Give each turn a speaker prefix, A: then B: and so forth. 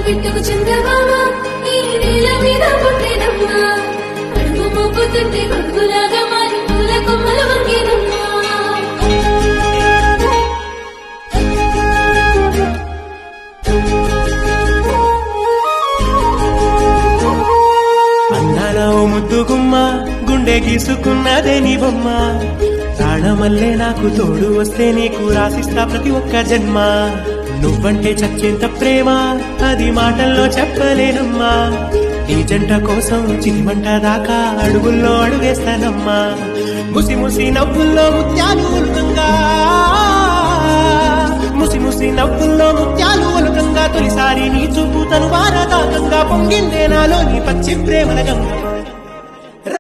A: బిడ్డకు చంద్రమామ ఈ నేల మీద పుట్టేనమ్మా అడుగు మోపుతుంటే గొడుగులాగా మారి పూల కొమ్మలు వంగేనమ్మా
B: అందాల ఓ ముద్దు గుమ్మ గుండె గీసుకున్నదే నీ బొమ్మ ప్రాణమల్లే నాకు తోడు వస్తే నీకు రాసిస్తా ప్రతి ఒక్క జన్మ నువ్వంటే చచ్చేంత ప్రేమ అది మాటల్లో చెప్పలేనమ్మా ఈ జంట కోసం చిలిమంట దాకా అడుగుల్లో అడుగేస్తానమ్మా ముసి ముసి నవ్వుల్లో ముత్యాలు ఒలుకంగా ముసి ముసి నవ్వుల్లో ముత్యాలు ఒలుకంగా తొలిసారి నీ చూపు తను వారదాకంగా పొంగిందే నాలో నీ పచ్చి ప్రేమల గంగ